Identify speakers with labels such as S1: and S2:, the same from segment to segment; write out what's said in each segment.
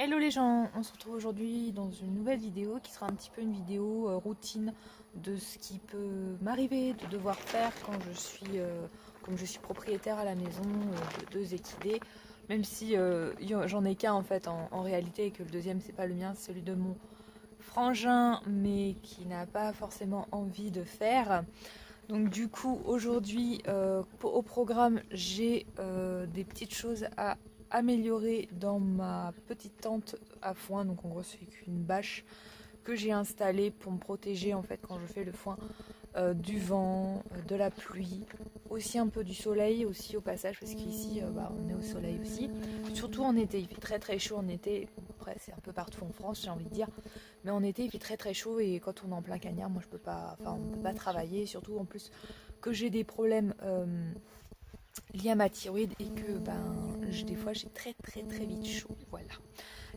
S1: Hello les gens, on se retrouve aujourd'hui dans une nouvelle vidéo qui sera un petit peu une vidéo routine de ce qui peut m'arriver de devoir faire quand comme je suis propriétaire à la maison de deux équidés, même si j'en ai qu'un en fait en réalité et que le deuxième c'est pas le mien, c'est celui de mon frangin mais qui n'a pas forcément envie de faire. Donc du coup aujourd'hui au programme j'ai des petites choses à améliorer dans ma petite tente à foin. Donc en gros c'est une bâche que j'ai installée pour me protéger en fait quand je fais le foin du vent, de la pluie, aussi un peu du soleil aussi au passage parce qu'ici on est au soleil aussi. Surtout en été, il fait très très chaud en été. Après c'est un peu partout en France j'ai envie de dire. Mais en été il fait très très chaud et quand on est en plein cagnard, moi je peux pas, on ne peut pas travailler, surtout en plus que j'ai des problèmes liés à ma thyroïde et que des fois j'ai très très très vite chaud, voilà.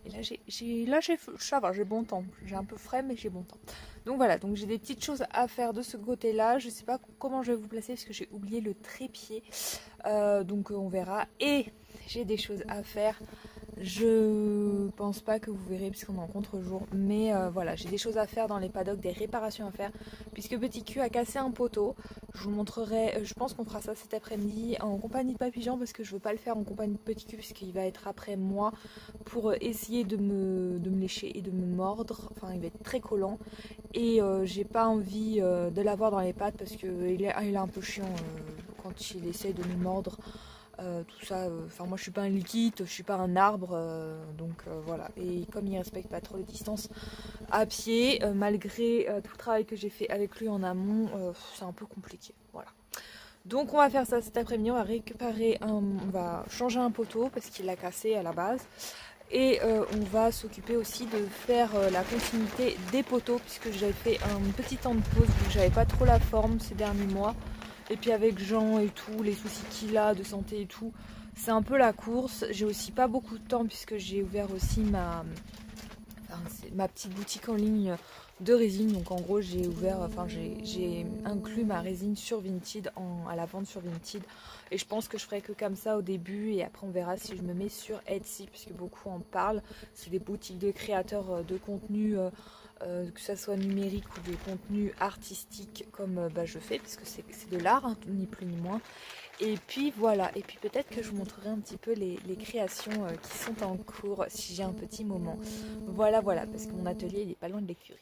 S1: Et là ça va, j'ai bon temps, j'ai un peu frais mais j'ai bon temps. Donc voilà, donc j'ai des petites choses à faire de ce côté-là, je sais pas comment je vais vous placer parce que j'ai oublié le trépied, donc on verra. Et j'ai des choses à faire. Je pense pas que vous verrez puisqu'on est en contre-jour, mais voilà, j'ai des choses à faire dans les paddocks, des réparations à faire, puisque Petit Cul a cassé un poteau. Je vous montrerai, je pense qu'on fera ça cet après-midi en compagnie de Papy Jean, parce que je veux pas le faire en compagnie de Petit Cul, puisqu'il va être après moi pour essayer de me lécher et de me mordre, enfin il va être très collant, et j'ai pas envie de l'avoir dans les pattes, parce qu'il est un peu chiant quand il essaye de me mordre. Tout ça, enfin moi je suis pas un liquide, je suis pas un arbre, donc voilà. Et comme il respecte pas trop les distances à pied, malgré tout le travail que j'ai fait avec lui en amont, c'est un peu compliqué, voilà. Donc on va faire ça cet après-midi, on va on va changer un poteau parce qu'il l'a cassé à la base. Et on va s'occuper aussi de faire la continuité des poteaux, puisque j'avais fait un petit temps de pause vu que j'avais pas trop la forme ces derniers mois. Et puis avec Jean et tout, les soucis qu'il a de santé et tout, c'est un peu la course. J'ai aussi pas beaucoup de temps puisque j'ai ouvert aussi ma petite boutique en ligne de résine. Donc en gros j'ai inclus ma résine sur Vinted à la vente sur Vinted. Et je pense que je ferai que comme ça au début et après on verra si je me mets sur Etsy puisque beaucoup en parlent. C'est des boutiques de créateurs de contenu. Que ça soit numérique ou de contenu artistique comme je fais, parce que c'est de l'art, hein, ni plus ni moins. Et puis voilà, et puis peut-être que je vous montrerai un petit peu les créations qui sont en cours si j'ai un petit moment. Voilà, parce que mon atelier il est pas loin de l'écurie.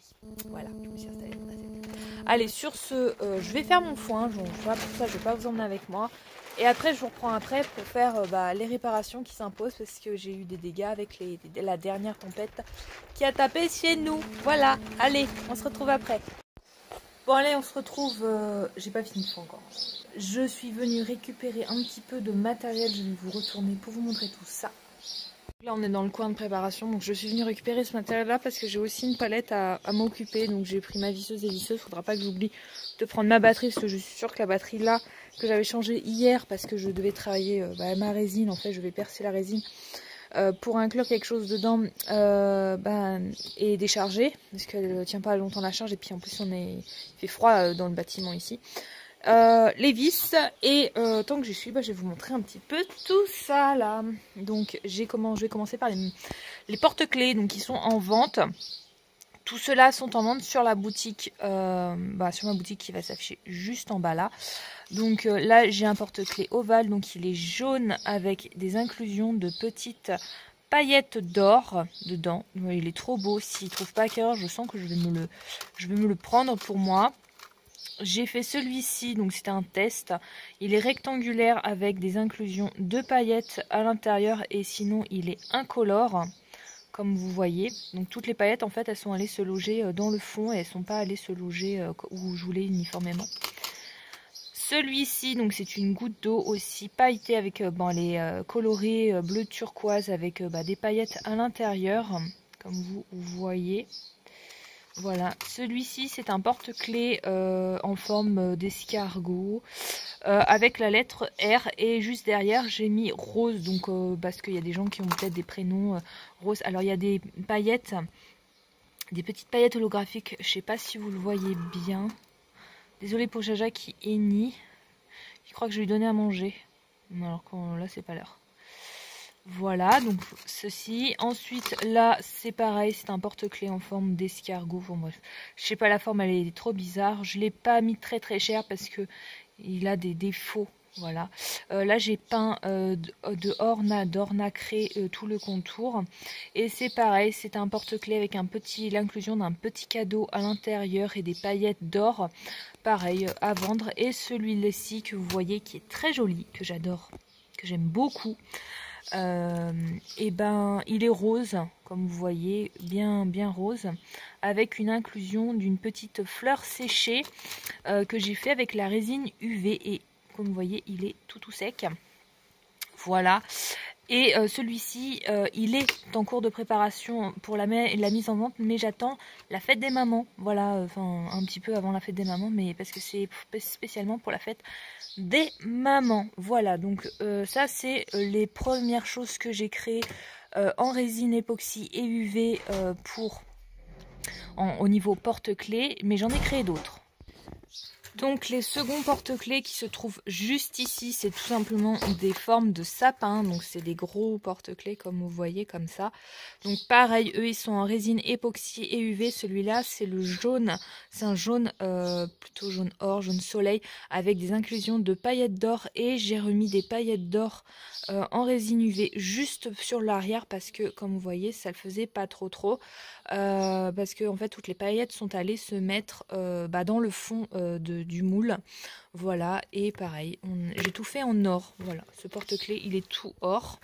S1: Voilà, je me suis installée dans mon atelier. Allez, sur ce, je vais faire mon foin, donc voilà, pour ça je vais pas vous emmener avec moi. Et après je vous reprends après pour faire les réparations qui s'imposent parce que j'ai eu des dégâts avec la dernière tempête qui a tapé chez nous. Voilà, allez, on se retrouve après. Bon allez, on se retrouve, j'ai pas fini de faire encore. Je suis venue récupérer un petit peu de matériel, je vais vous retourner pour vous montrer tout ça. Là on est dans le coin de préparation, donc je suis venue récupérer ce matériel là parce que j'ai aussi une palette à m'occuper. Donc j'ai pris ma visseuse et visseuse, faudra pas que j'oublie de prendre ma batterie parce que je suis sûre que la batterie là que j'avais changée hier parce que je devais travailler ma résine, en fait je vais percer la résine pour inclure quelque chose dedans et décharger parce qu'elle ne tient pas longtemps la charge et puis en plus il fait froid dans le bâtiment ici. Les vis et tant que j'y suis, je vais vous montrer un petit peu tout ça là. Donc je vais commencer par les porte-clés donc qui sont en vente. Tout cela sont en vente sur la boutique, sur ma boutique qui va s'afficher juste en bas là. Donc là j'ai un porte-clés ovale, donc il est jaune avec des inclusions de petites paillettes d'or dedans. Il est trop beau. S'il ne trouve pas à quelle heure, je sens que je vais me le prendre pour moi. J'ai fait celui-ci, donc c'était un test. Il est rectangulaire avec des inclusions de paillettes à l'intérieur et sinon il est incolore, comme vous voyez. Donc toutes les paillettes en fait elles sont allées se loger dans le fond et elles sont pas allées se loger où je voulais uniformément. Celui-ci, donc c'est une goutte d'eau aussi pailletée avec les colorés bleu turquoise avec des paillettes à l'intérieur, comme vous voyez. Voilà, celui-ci c'est un porte-clés en forme d'escargot avec la lettre R et juste derrière j'ai mis rose, donc parce qu'il y a des gens qui ont peut-être des prénoms roses. Alors il y a des paillettes, des petites paillettes holographiques, je sais pas si vous le voyez bien. Désolée pour Jaja qui hennit, je crois que je lui ai donné à manger, alors que là c'est pas l'heure. Voilà, donc ceci. Ensuite, là, c'est pareil, c'est un porte-clés en forme d'escargot. Bon, bref, je sais pas, la forme, elle est trop bizarre. Je l'ai pas mis très cher parce que il a des défauts. Voilà. Là, j'ai peint d'or nacré tout le contour. Et c'est pareil, c'est un porte-clés avec l'inclusion d'un petit cadeau à l'intérieur et des paillettes d'or. Pareil, à vendre. Et celui-ci que vous voyez qui est très joli, que j'adore, que j'aime beaucoup. Et ben il est rose, comme vous voyez, bien rose, avec une inclusion d'une petite fleur séchée que j'ai fait avec la résine UV, et comme vous voyez il est tout sec. Voilà. Et celui-ci, il est en cours de préparation pour la mise en vente, mais j'attends la fête des mamans. Voilà, enfin un petit peu avant la fête des mamans, mais parce que c'est spécialement pour la fête des mamans. Voilà, donc ça c'est les premières choses que j'ai créées en résine époxy et UV au niveau porte-clés, mais j'en ai créé d'autres. Donc les seconds porte-clés qui se trouvent juste ici, c'est tout simplement des formes de sapin. Donc c'est des gros porte-clés comme vous voyez, comme ça. Donc pareil, eux ils sont en résine époxy et UV. Celui-là c'est le jaune, c'est un jaune plutôt jaune or, jaune soleil, avec des inclusions de paillettes d'or. Et j'ai remis des paillettes d'or en résine UV juste sur l'arrière parce que comme vous voyez ça le faisait pas trop. Parce que en fait toutes les paillettes sont allées se mettre dans le fond du moule. Voilà, et pareil, j'ai tout fait en or. Voilà, ce porte-clés il est tout or.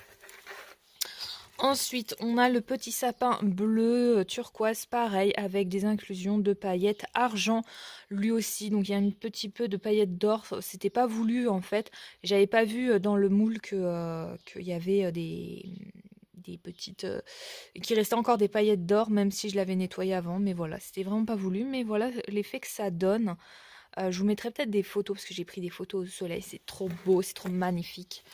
S1: Ensuite, on a le petit sapin bleu turquoise, pareil, avec des inclusions de paillettes argent, lui aussi. Donc, il y a un petit peu de paillettes d'or. C'était pas voulu, en fait. J'avais pas vu dans le moule qu'il y avait des petites... qu'il restait encore des paillettes d'or, même si je l'avais nettoyé avant. Mais voilà, c'était vraiment pas voulu. Mais voilà l'effet que ça donne. Je vous mettrai peut-être des photos, parce que j'ai pris des photos au soleil. C'est trop beau, c'est trop magnifique.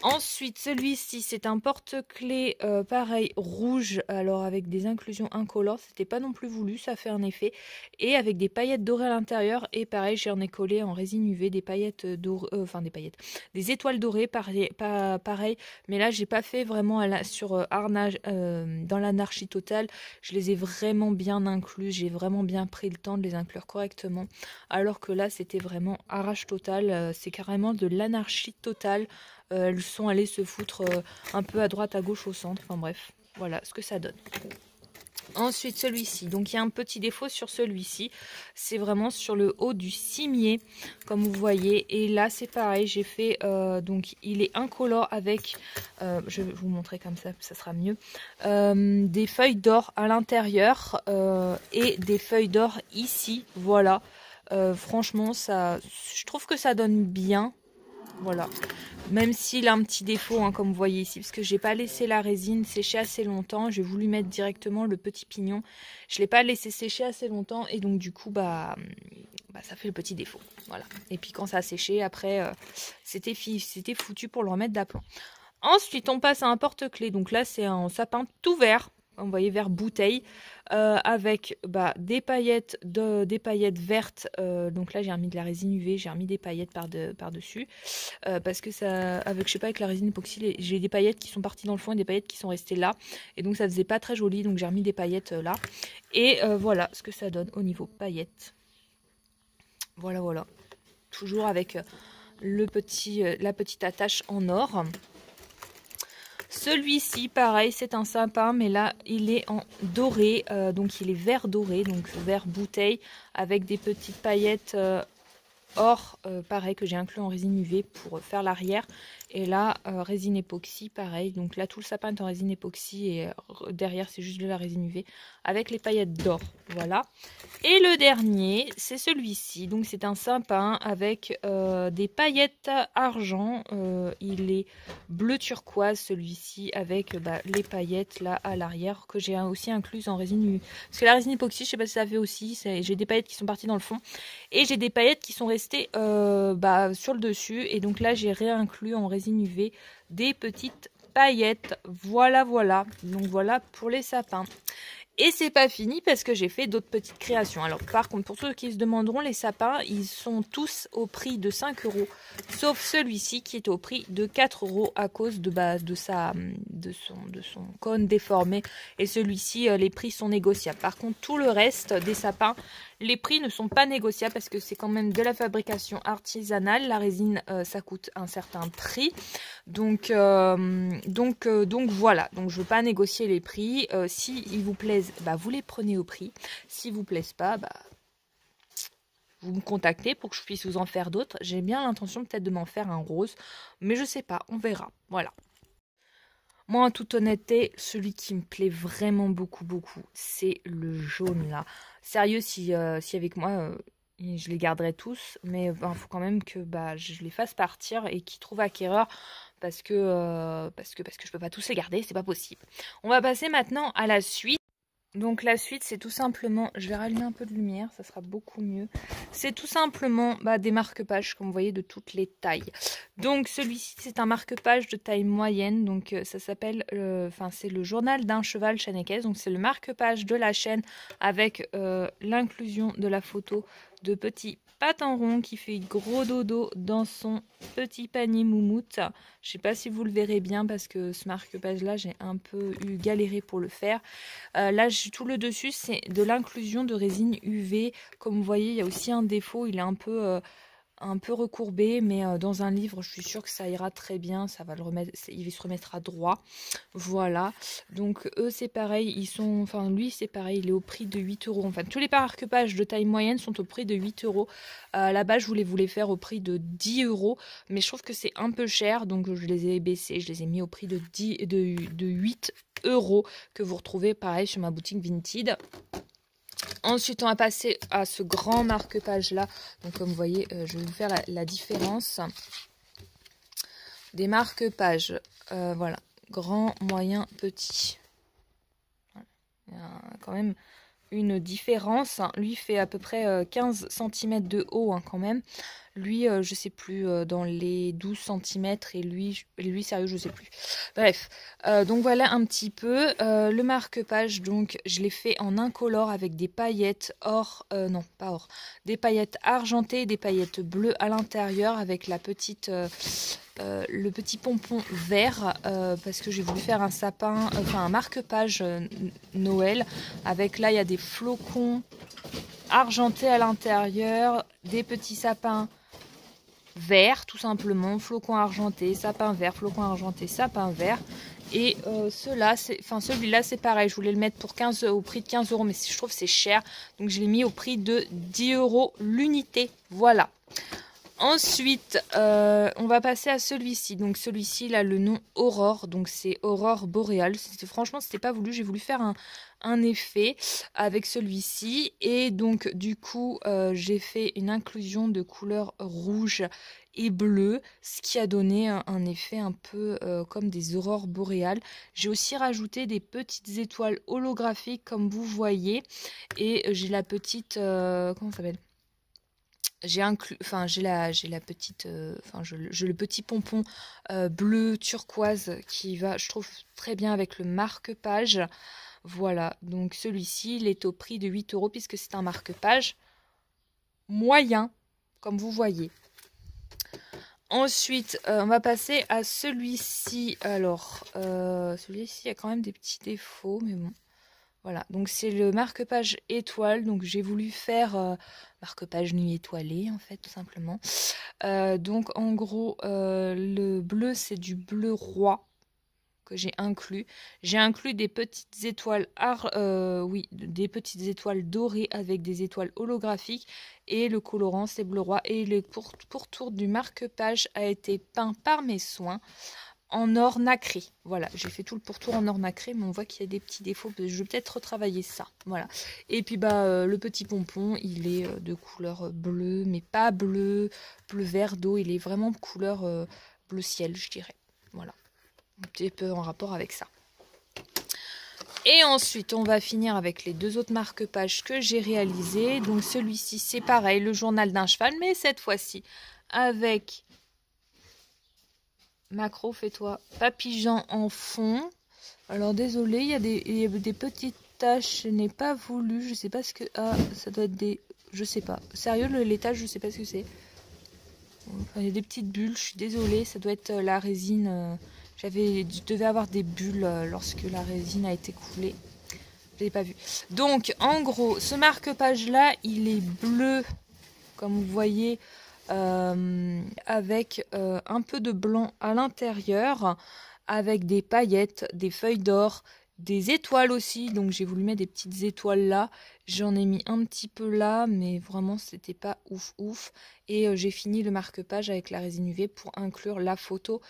S1: Ensuite, celui-ci, c'est un porte-clés pareil, rouge, alors avec des inclusions incolores. C'était pas non plus voulu, ça fait un effet. Et avec des paillettes dorées à l'intérieur. Et pareil, j'en ai collé en résine UV des paillettes dorées, des étoiles dorées, pareil. Mais là, j'ai pas fait vraiment sur harnage, dans l'anarchie totale. Je les ai vraiment bien inclus. J'ai vraiment bien pris le temps de les inclure correctement. Alors que là, c'était vraiment arrache totale. C'est carrément de l'anarchie totale. Elles sont allées se foutre un peu à droite, à gauche, au centre. Enfin bref, voilà ce que ça donne. Ensuite, celui-ci. Donc, il y a un petit défaut sur celui-ci. C'est vraiment sur le haut du cimier, comme vous voyez. Et là, c'est pareil. J'ai fait... donc, il est incolore avec... je vais vous montrer comme ça sera mieux. Des feuilles d'or à l'intérieur et des feuilles d'or ici. Voilà. Franchement, je trouve que ça donne bien. Voilà, même s'il a un petit défaut, hein, comme vous voyez ici, parce que j'ai pas laissé la résine sécher assez longtemps. J'ai voulu mettre directement le petit pignon. Je l'ai pas laissé sécher assez longtemps et donc du coup ça fait le petit défaut. Voilà. Et puis quand ça a séché, après c'était foutu pour le remettre d'aplomb. Ensuite, on passe à un porte-clés. Donc là, c'est un sapin tout vert. Vous voyez, vert bouteille, avec des paillettes vertes. Donc là, j'ai remis de la résine UV, j'ai remis des paillettes par-dessus. Parce que ça, je sais pas, avec la résine époxy, j'ai des paillettes qui sont parties dans le fond et des paillettes qui sont restées là. Et donc, ça faisait pas très joli. Donc, j'ai remis des paillettes là. Et voilà ce que ça donne au niveau paillettes. Voilà. Toujours avec la petite attache en or. Celui-ci, pareil, c'est un sapin, mais là, il est en doré, donc il est vert doré, donc vert bouteille, avec des petites paillettes or, pareil, que j'ai inclus en résine UV pour faire l'arrière. Et là, résine époxy, pareil. Donc là, tout le sapin est en résine époxy et derrière, c'est juste de la résine UV avec les paillettes d'or. Voilà. Et le dernier, c'est celui-ci. Donc c'est un sapin avec des paillettes argent. Il est bleu turquoise, celui-ci, avec les paillettes là à l'arrière que j'ai aussi incluses en résine UV. Parce que la résine époxy, je sais pas si ça fait aussi. J'ai des paillettes qui sont parties dans le fond. Et j'ai des paillettes qui sont restées sur le dessus. Et donc là, j'ai réinclus en résine UV des petites paillettes. Voilà. Donc voilà pour les sapins. Et c'est pas fini parce que j'ai fait d'autres petites créations. Alors par contre, pour ceux qui se demanderont, les sapins, ils sont tous au prix de 5 €, sauf celui-ci qui est au prix de 4 € à cause de son cône déformé. Et celui-ci, les prix sont négociables. Par contre, tout le reste des sapins, les prix ne sont pas négociables parce que c'est quand même de la fabrication artisanale. La résine, ça coûte un certain prix. Donc voilà. Donc je ne veux pas négocier les prix. Si ils vous plaisent, bah, vous les prenez au prix. Si vous plaisent pas, bah, vous me contactez pour que je puisse vous en faire d'autres. J'ai bien l'intention peut-être de m'en faire un rose. Mais je sais pas, on verra. Voilà. Moi, en toute honnêteté, celui qui me plaît vraiment beaucoup, c'est le jaune là. Sérieux, si avec moi, je les garderai tous, mais il faut quand même que je les fasse partir et qu'ils trouvent acquéreur parce que je peux pas tous les garder, c'est pas possible. On va passer maintenant à la suite. Donc la suite, c'est tout simplement, je vais rallumer un peu de lumière, ça sera beaucoup mieux. C'est tout simplement des marque-pages, comme vous voyez, de toutes les tailles. Donc celui-ci, c'est un marque-page de taille moyenne, donc ça s'appelle, c'est le journal d'un cheval Chanekes. Donc c'est le marque-page de la chaîne avec l'inclusion de la photo de petit patin rond qui fait gros dodo dans son petit panier moumoute. Je sais pas si vous le verrez bien parce que ce marque-page là, j'ai un peu galéré pour le faire. Là, tout le dessus, c'est de l'inclusion de résine UV. Comme vous voyez, il y a aussi un défaut, il est un peu recourbé, mais dans un livre, je suis sûre que ça ira très bien. Ça va le remettre, il va se remettre à droit. Voilà. Donc eux, c'est pareil. Lui, c'est pareil. Il est au prix de 8 €. Enfin, tous les marque-pages de taille moyenne sont au prix de 8 €. Là-bas, je voulais vous les faire au prix de 10 €, mais je trouve que c'est un peu cher, donc je les ai baissés. Je les ai mis au prix de 8 € que vous retrouvez pareil sur ma boutique Vinted. Ensuite, on va passer à ce grand marque-page là. Donc, comme vous voyez, je vais vous faire la différence des marque-pages. Voilà, grand, moyen, petit. Voilà. Il y a quand même une différence. Lui fait à peu près 15 cm de haut quand même. Lui, je sais plus, dans les 12 cm et lui, sérieux, je sais plus. Bref, donc voilà un petit peu. Le marque-page, donc, je l'ai fait en incolore avec des paillettes non, pas or, des paillettes argentées, des paillettes bleues à l'intérieur avec la petite, le petit pompon vert, parce que j'ai voulu faire un sapin, un marque-page Noël. Avec là, il y a des flocons argentés à l'intérieur, des petits sapins vert tout simplement, flocon argenté, sapin vert, flocon argenté, sapin vert. Et celui-là c'est pareil, je voulais le mettre pour au prix de 15 €, mais je trouve que c'est cher, donc je l'ai mis au prix de 10 € l'unité. Voilà. Ensuite, on va passer à celui-ci. Donc celui-ci, il a le nom Aurore. Donc c'est Aurore boréale. Franchement, c'était pas voulu. J'ai voulu faire un effet avec celui-ci. Et donc, du coup, j'ai fait une inclusion de couleurs rouge et bleu, ce qui a donné un effet un peu comme des aurores boréales. J'ai aussi rajouté des petites étoiles holographiques, comme vous voyez. Et j'ai la petite... comment ça s'appelle ? J'ai la petite, j'ai le petit pompon bleu turquoise qui va, je trouve, très bien avec le marque-page. Voilà, donc celui-ci, il est au prix de 8 € puisque c'est un marque-page moyen, comme vous voyez. Ensuite, on va passer à celui-ci. Alors, celui-ci, il y a quand même des petits défauts, mais bon. Voilà, donc c'est le marque-page étoile. Donc j'ai voulu faire marque-page nuit étoilée, en fait, tout simplement. Donc en gros, le bleu, c'est du bleu roi que j'ai inclus. J'ai inclus des petites étoiles, des petites étoiles dorées avec des étoiles holographiques. Et le colorant, c'est bleu roi. Et le pourtour du marque-page a été peint par mes soins en or nacré. Voilà, j'ai fait tout le pourtour en or nacré, mais on voit qu'il y a des petits défauts. Je vais peut-être retravailler ça. Voilà. Et puis le petit pompon, il est de couleur bleue, mais pas bleu vert d'eau. Il est vraiment de couleur bleu ciel, je dirais. Voilà. Un petit peu en rapport avec ça. Et ensuite, on va finir avec les deux autres marque-pages que j'ai réalisés. Donc celui-ci, c'est pareil, le journal d'un cheval, mais cette fois-ci avec macro, fais-toi, papillon en fond. Alors désolé, il y a des petites taches, je n'ai pas voulu. Je sais pas ce que... Ah, ça doit être des... Je sais pas. Sérieux, les taches, je sais pas ce que c'est. Enfin, il y a des petites bulles, je suis désolée. Ça doit être la résine. Je devais avoir des bulles lorsque la résine a été coulée. Je l'ai pas vu. Donc, en gros, ce marque-page-là, il est bleu, comme vous voyez, avec un peu de blanc à l'intérieur, avec des paillettes, des feuilles d'or, des étoiles aussi. Donc, j'ai voulu mettre des petites étoiles là. J'en ai mis un petit peu là, mais vraiment, c'était pas ouf ouf. Et j'ai fini le marque-page avec la résine UV pour inclure la photo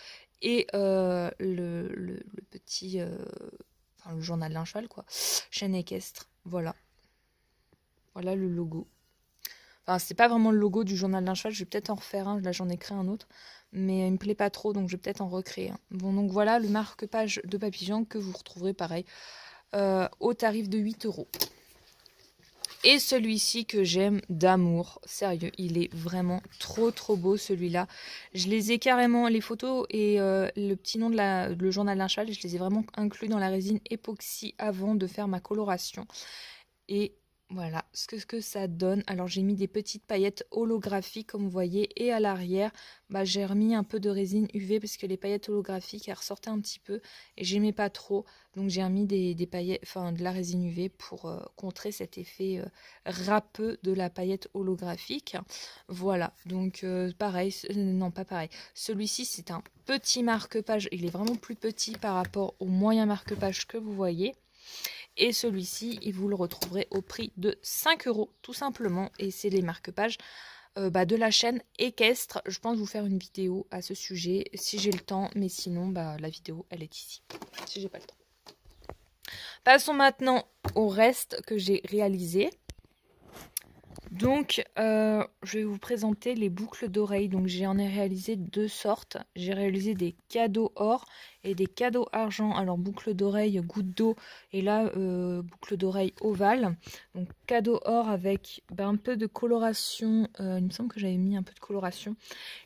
S1: et le petit... Enfin, le journal d'un cheval, quoi. Chaîne équestre. Voilà. Voilà le logo. Enfin, c'est pas vraiment le logo du journal d'un cheval. Je vais peut-être en refaire un. Là, j'en ai créé un autre. Mais il me plaît pas trop, donc je vais peut-être en recréer un. Bon, donc voilà le marque-page de Papillon que vous retrouverez pareil au tarif de 8 €. Et celui-ci que j'aime d'amour, sérieux, il est vraiment trop beau celui-là. Je les ai carrément, les photos et le petit nom de le journal d'un cheval, je les ai vraiment inclus dans la résine époxy avant de faire ma coloration. Et voilà ce que ça donne. Alors j'ai mis des petites paillettes holographiques comme vous voyez, et à l'arrière j'ai remis un peu de résine UV parce que les paillettes holographiques elles ressortaient un petit peu et j'aimais pas trop, donc j'ai remis des paillettes, enfin de la résine UV pour contrer cet effet râpeux de la paillette holographique. Voilà, donc pareil, non pas pareil, celui-ci c'est un petit marque-page, il est vraiment plus petit par rapport au moyen marque-page que vous voyez. Et celui-ci, vous le retrouverez au prix de 5 € tout simplement. Et c'est les marque-pages de la chaîne équestre. Je pense vous faire une vidéo à ce sujet si j'ai le temps. Mais sinon, la vidéo, elle est ici. Si j'ai pas le temps. Passons maintenant au reste que j'ai réalisé. Donc, je vais vous présenter les boucles d'oreilles. Donc, j'en ai réalisé deux sortes. J'ai réalisé des cadeaux or et des cadeaux argent. Alors, boucle d'oreille goutte d'eau et là, boucle d'oreille ovale. Donc, cadeau or avec un peu de coloration. Il me semble que j'avais mis un peu de coloration.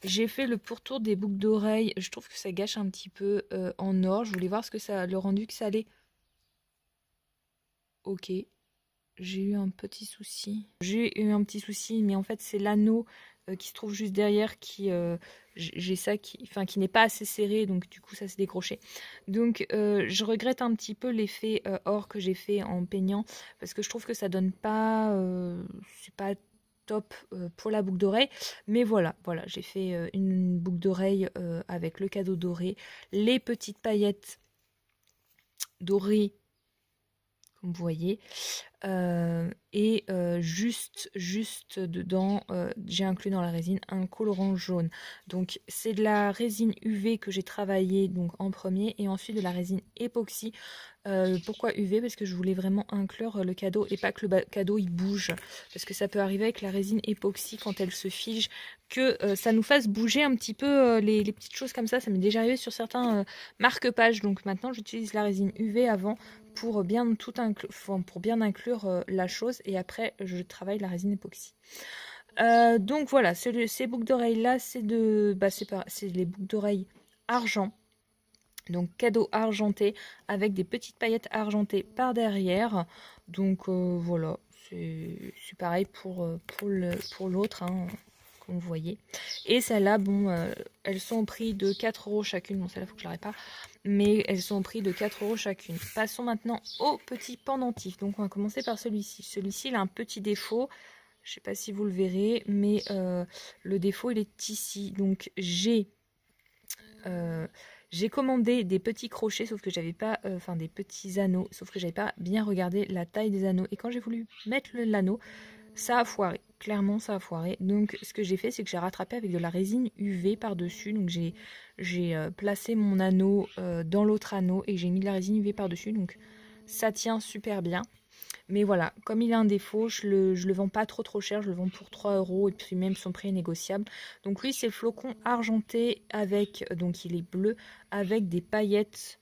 S1: J'ai fait le pourtour des boucles d'oreilles. Je trouve que ça gâche un petit peu en or. Je voulais voir ce que ça, le rendu que ça allait. Ok. J'ai eu un petit souci. Mais en fait c'est l'anneau qui se trouve juste derrière qui j'ai ça qui n'est pas assez serré, donc du coup ça s'est décroché. Donc je regrette un petit peu l'effet or que j'ai fait en peignant parce que je trouve que ça donne pas c'est pas top pour la boucle d'oreille, mais voilà j'ai fait une boucle d'oreille avec le cadeau doré, les petites paillettes dorées comme vous voyez. Et juste dedans, j'ai inclus dans la résine un colorant jaune. Donc c'est de la résine UV que j'ai travaillé donc en premier et ensuite de la résine époxy. Pourquoi UV? Parce que je voulais vraiment inclure le cadeau et pas que le cadeau il bouge. Parce que ça peut arriver avec la résine époxy quand elle se fige que ça nous fasse bouger un petit peu les petites choses comme ça. Ça m'est déjà arrivé sur certains marque-pages. Donc maintenant j'utilise la résine UV avant pour bien inclure la chose et après je travaille la résine époxy. Donc voilà, ces boucles d'oreilles là c'est les boucles d'oreilles argent, donc cadeau argenté avec des petites paillettes argentées par derrière. Donc voilà, c'est pareil pour l'autre hein, comme vous voyez. Et celles-là, bon, elles sont au prix de 4 € chacune. Bon, celle-là, il faut que je la répare. Mais elles sont au prix de 4 € chacune. Passons maintenant au petit pendentif. Donc, on va commencer par celui-ci. Celui-ci, il a un petit défaut. Je ne sais pas si vous le verrez, mais le défaut, il est ici. Donc, j'ai commandé des petits crochets, sauf que j'avais pas, des petits anneaux, sauf que j'avais pas bien regardé la taille des anneaux. Et quand j'ai voulu mettre l'anneau, ça a foiré. Clairement, ça a foiré. Donc, ce que j'ai fait, c'est que j'ai rattrapé avec de la résine UV par-dessus. Donc, j'ai placé mon anneau dans l'autre anneau et j'ai mis de la résine UV par-dessus. Donc, ça tient super bien. Mais voilà, comme il a un défaut, je le vends pas trop cher. Je le vends pour 3 € et puis même son prix est négociable. Donc, lui, c'est flocon argenté avec, donc il est bleu, avec des paillettes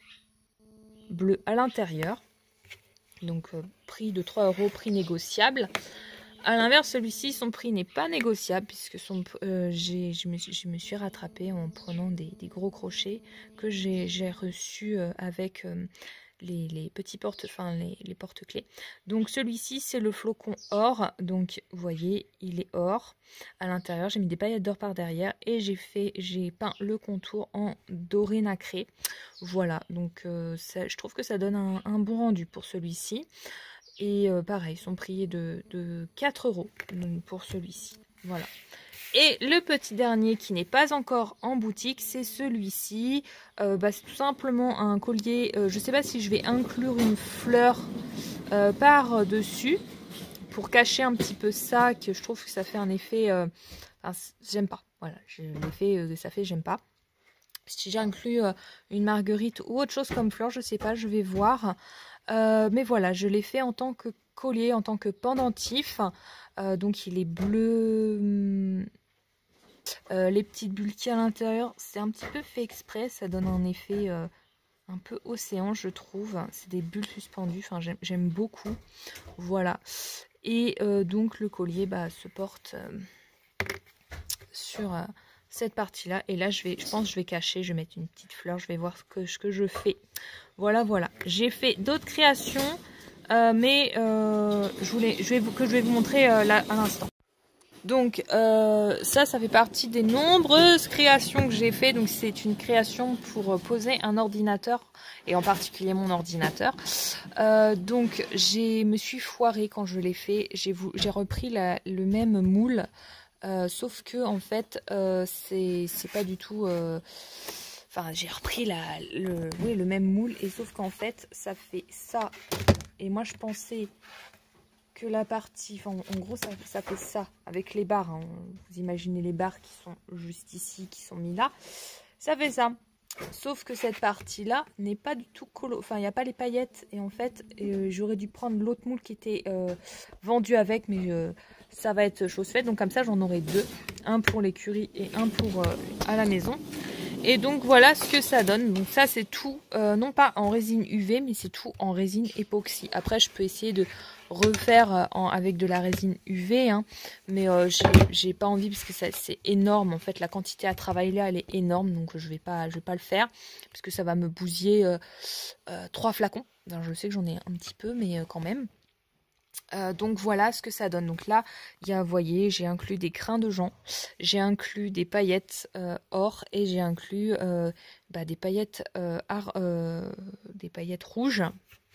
S1: bleues à l'intérieur. Donc, prix de 3 €, prix négociable. A l'inverse, celui-ci, son prix n'est pas négociable puisque je me suis rattrapée en prenant des gros crochets que j'ai reçus avec les petits porte, enfin les porte-clés. Donc celui-ci c'est le flocon or, donc vous voyez il est or à l'intérieur, j'ai mis des paillettes d'or par derrière et j'ai peint le contour en doré nacré. Voilà, donc je trouve que ça donne un bon rendu pour celui-ci. Et pareil, son prix est de 4 € pour celui-ci. Voilà. Et le petit dernier qui n'est pas encore en boutique, c'est celui-ci. C'est tout simplement un collier. Je ne sais pas si je vais inclure une fleur par-dessus pour cacher un petit peu ça, que je trouve que ça fait un effet... j'aime pas. Voilà, l'effet que ça fait, j'aime pas. Si j'inclus une marguerite ou autre chose comme fleur, je sais pas, je vais voir. Mais voilà, je l'ai fait en tant que collier, en tant que pendentif. Donc il est bleu. Les petites bulles qui à l'intérieur, c'est un petit peu fait exprès. Ça donne un effet un peu océan, je trouve. C'est des bulles suspendues. Enfin, j'aime beaucoup. Voilà. Et donc le collier se porte sur... cette partie là et là je pense que je vais cacher, je vais mettre une petite fleur, je vais voir ce que je fais. Voilà, j'ai fait d'autres créations mais je vais vous montrer là à l'instant. Donc ça fait partie des nombreuses créations que j'ai fait. Donc c'est une création pour poser un ordinateur et en particulier mon ordinateur. Donc me suis foirée quand je l'ai fait. J'ai repris le même moule. Sauf que en fait c'est pas du tout enfin j'ai repris le même moule et sauf qu'en fait ça fait ça et moi je pensais que la partie, enfin en gros ça fait ça avec les barres hein. Vous imaginez les barres qui sont juste ici, qui sont mis là, ça fait ça. Sauf que cette partie là n'est pas du tout enfin il n'y a pas les paillettes et en fait j'aurais dû prendre l'autre moule qui était vendu avec, mais ça va être chose faite, donc comme ça j'en aurai deux, un pour l'écurie et un pour à la maison. Et donc voilà ce que ça donne. Donc ça c'est tout, non pas en résine UV, mais c'est tout en résine époxy. Après je peux essayer de refaire avec de la résine UV, hein, mais j'ai pas envie parce que c'est énorme. En fait la quantité à travailler là elle est énorme, donc je vais pas le faire parce que ça va me bousiller 3 flacons. Alors, je sais que j'en ai un petit peu, mais quand même. Donc voilà ce que ça donne. Donc là, vous voyez, j'ai inclus des crins de jonc, j'ai inclus des paillettes or et j'ai inclus des paillettes des paillettes rouges.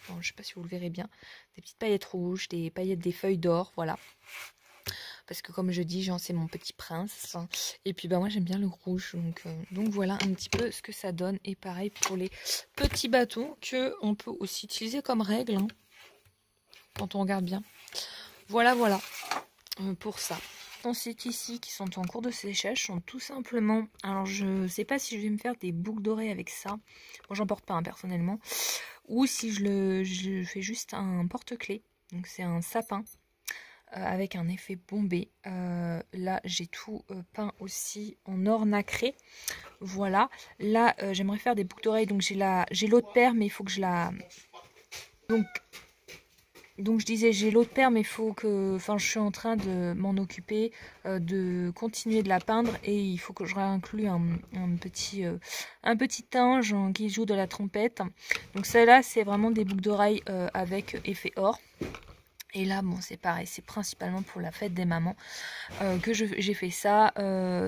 S1: Bon, je sais pas si vous le verrez bien, des petites paillettes rouges, des paillettes des feuilles d'or, voilà. Parce que comme je dis, c'est mon petit prince. Et puis moi j'aime bien le rouge. Donc voilà un petit peu ce que ça donne. Et pareil pour les petits bâtons que on peut aussi utiliser comme règle. Hein. Quand on regarde bien. Voilà pour ça. Ensuite ici qui sont en cours de séchage sont tout simplement, alors je sais pas si je vais me faire des boucles dorées avec ça, moi j'en porte pas personnellement, ou si je fais juste un porte-clés, donc c'est un sapin avec un effet bombé. Là j'ai tout peint aussi en or nacré. Voilà, là j'aimerais faire des boucles d'oreilles, donc j'ai l'autre paire mais il faut que je la... Donc je disais j'ai l'autre paire mais il faut que, enfin je suis en train de m'en occuper, de continuer de la peindre et il faut que je réinclue un petit ange qui joue de la trompette. Donc celle-là c'est vraiment des boucles d'oreilles avec effet or. Et là bon c'est pareil, c'est principalement pour la fête des mamans que j'ai fait ça.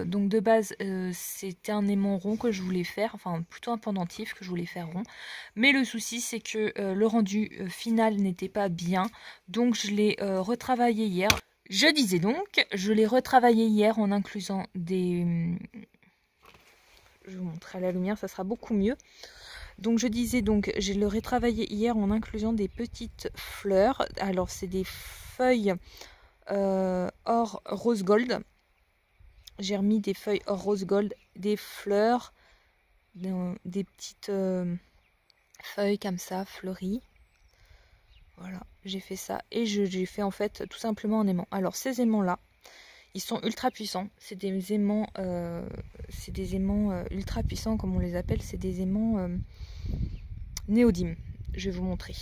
S1: Donc de base c'était un aimant rond que je voulais faire, enfin plutôt un pendentif que je voulais faire rond. Mais le souci c'est que le rendu final n'était pas bien, donc je l'ai retravaillé hier. Je disais donc, je l'ai retravaillé hier en inclusant des... Je vais vous montrer à la lumière, ça sera beaucoup mieux. Donc je disais, donc je le retravaillé hier en incluant des petites fleurs. Alors c'est des feuilles or rose gold. J'ai remis des feuilles or rose gold, des fleurs, des petites feuilles comme ça, fleuries. Voilà, j'ai fait ça. Et j'ai fait en fait tout simplement un aimant. Alors ces aimants là, ils sont ultra puissants. C'est des aimants, ultra puissants comme on les appelle. C'est des aimants néodyme. Je vais vous montrer.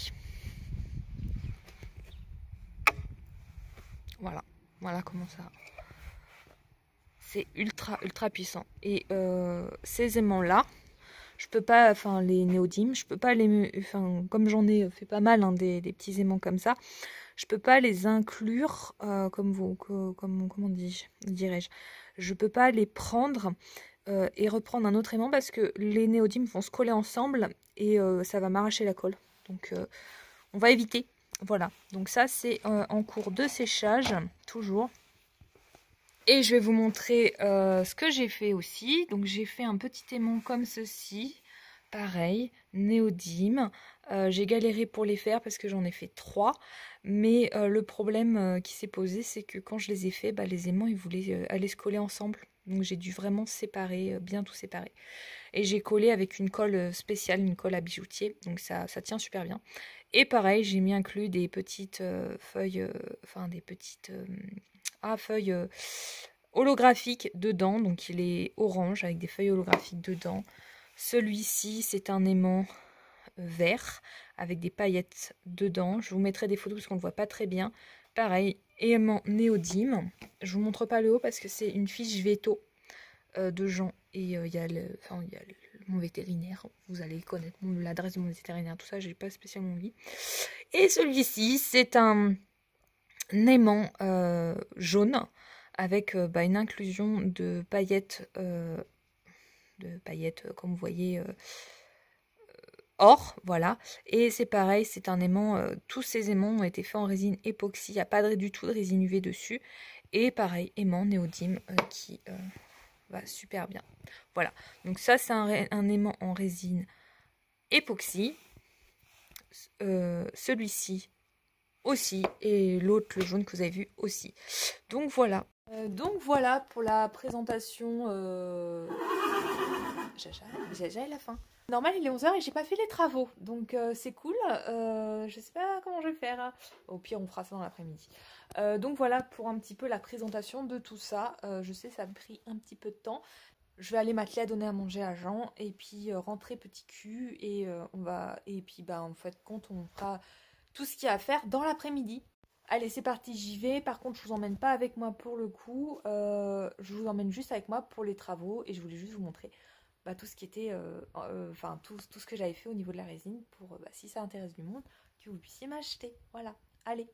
S1: Voilà comment ça. C'est ultra puissant. Et ces aimants là, je peux pas, enfin les néodymes, je peux pas les, enfin comme j'en ai fait pas mal, hein, des petits aimants comme ça, je peux pas les inclure, comment dirais-je, je peux pas les prendre et reprendre un autre aimant parce que les néodymes vont se coller ensemble et ça va m'arracher la colle. Donc on va éviter. Voilà, donc ça c'est en cours de séchage, toujours. Et je vais vous montrer ce que j'ai fait aussi. Donc j'ai fait un petit aimant comme ceci, pareil, néodyme. J'ai galéré pour les faire parce que j'en ai fait 3. Mais le problème qui s'est posé, c'est que quand je les ai fait, bah, les aimants ils voulaient aller se coller ensemble. Donc j'ai dû vraiment séparer, bien tout séparer. Et j'ai collé avec une colle spéciale, une colle à bijoutier. Donc ça tient super bien. Et pareil, j'ai mis inclus des petites feuilles, des petites feuilles holographiques dedans. Donc il est orange avec des feuilles holographiques dedans. Celui-ci, c'est un aimant vert avec des paillettes dedans. Je vous mettrai des photos parce qu'on ne le voit pas très bien. Pareil, aimant néodyme. Je vous montre pas le haut parce que c'est une fiche veto de Jean. Et il y a mon vétérinaire. Vous allez connaître l'adresse de mon vétérinaire, tout ça. J'ai pas spécialement envie. Et celui-ci, c'est un aimant jaune avec une inclusion de paillettes, comme vous voyez, or, voilà. Et c'est pareil, c'est un aimant, tous ces aimants ont été faits en résine époxy, il n'y a pas du tout de résine UV dessus. Et pareil, aimant néodyme qui va super bien. Voilà, donc ça c'est un aimant en résine époxy. Celui-ci aussi, et l'autre, le jaune que vous avez vu aussi. Donc voilà. Pour la présentation. Jaja est la fin. Normal, il est 11 h et j'ai pas fait les travaux. Donc c'est cool. Je sais pas comment je vais faire. Au pire, on fera ça dans l'après-midi. Donc voilà pour un petit peu la présentation de tout ça. Je sais, ça a pris un petit peu de temps. Je vais aller m'atteler à donner à manger à Jean et puis rentrer petit cul et en fait compte on fera tout ce qu'il y a à faire dans l'après-midi. Allez, c'est parti, j'y vais. Par contre, je vous emmène pas avec moi pour le coup. Je vous emmène juste avec moi pour les travaux et je voulais juste vous montrer tout ce qui était, tout ce que j'avais fait au niveau de la résine pour, si ça intéresse du monde, que vous puissiez m'acheter. Voilà, allez,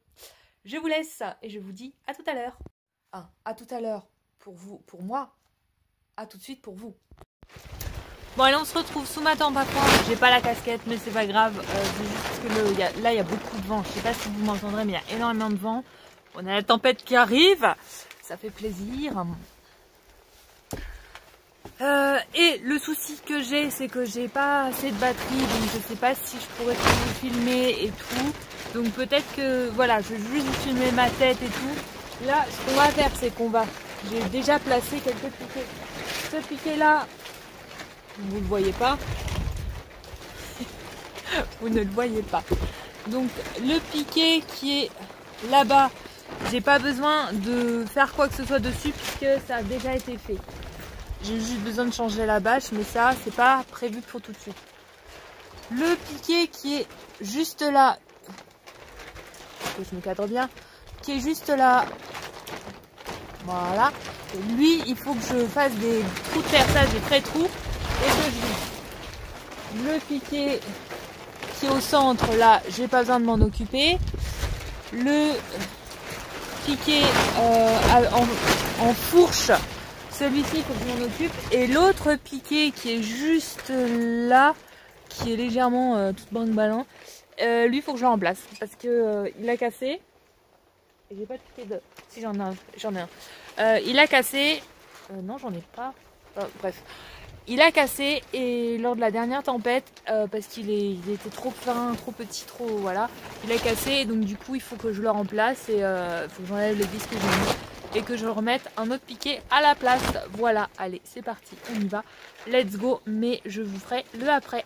S1: je vous laisse et je vous dis à tout à l'heure. À tout à l'heure pour vous, pour moi. À tout de suite pour vous. Bon allez, on se retrouve sous ma tente. Par contre, j'ai pas la casquette, mais c'est pas grave. C'est juste que là il y a beaucoup de vent. Je sais pas si vous m'entendrez, mais il y a énormément de vent. On a la tempête qui arrive. Ça fait plaisir. Et le souci que j'ai, c'est que j'ai pas assez de batterie, donc je sais pas si je pourrais tout filmer et tout. Donc peut-être que voilà, je vais juste vous filmer ma tête et tout. Là, ce qu'on va faire, c'est j'ai déjà placé quelques piquets. Ce piquet là, vous ne le voyez pas. Vous ne le voyez pas. Donc le piquet qui est là-bas, j'ai pas besoin de faire quoi que ce soit dessus puisque ça a déjà été fait. J'ai juste besoin de changer la bâche, mais ça, c'est pas prévu pour tout de suite. Le piquet qui est juste là, que je me cadre bien, qui est juste là, voilà. Et lui, il faut que je fasse des trous de perçage, des pré-trous, et que je vide. Le piquet qui est au centre, là, j'ai pas besoin de m'en occuper. Le piquet en fourche, celui-ci, il faut que je m'en occupe. Et l'autre piquet qui est juste là, qui est légèrement tout brinque-ballant, lui, il faut que je le remplace. Parce que il a cassé. Et j'ai pas de piquet de... Si, j'en ai un. Il a cassé... non, j'en ai pas. Bref. Il a cassé et lors de la dernière tempête, parce qu'il était trop fin, trop petit, trop... Voilà. Il a cassé et donc du coup, il faut que je le remplace. Et il faut que j'enlève les vis que j'ai mis. Et que je remette un autre piquet à la place. Voilà, allez, c'est parti, on y va. Let's go, mais je vous ferai le après.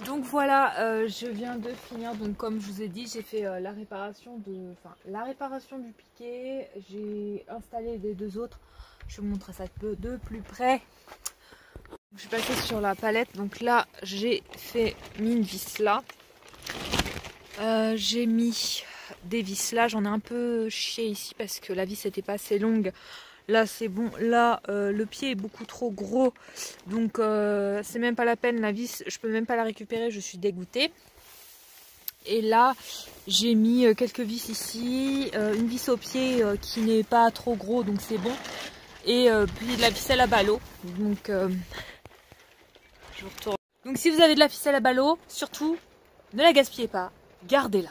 S1: Donc voilà, je viens de finir. Donc comme je vous ai dit, j'ai fait la réparation du piquet. J'ai installé les deux autres. Je vais vous montrer ça de plus près. Je suis passée sur la palette. Donc là, j'ai mis une vis là. J'ai mis des vis là, j'en ai un peu chié ici parce que la vis n'était pas assez longue. Là c'est bon, là le pied est beaucoup trop gros, donc c'est même pas la peine, la vis je peux même pas la récupérer, je suis dégoûtée. Et là j'ai mis quelques vis ici, une vis au pied qui n'est pas trop gros donc c'est bon, et puis de la ficelle à ballot, donc je vous retourne. Donc si vous avez de la ficelle à ballot, surtout ne la gaspillez pas, gardez-la.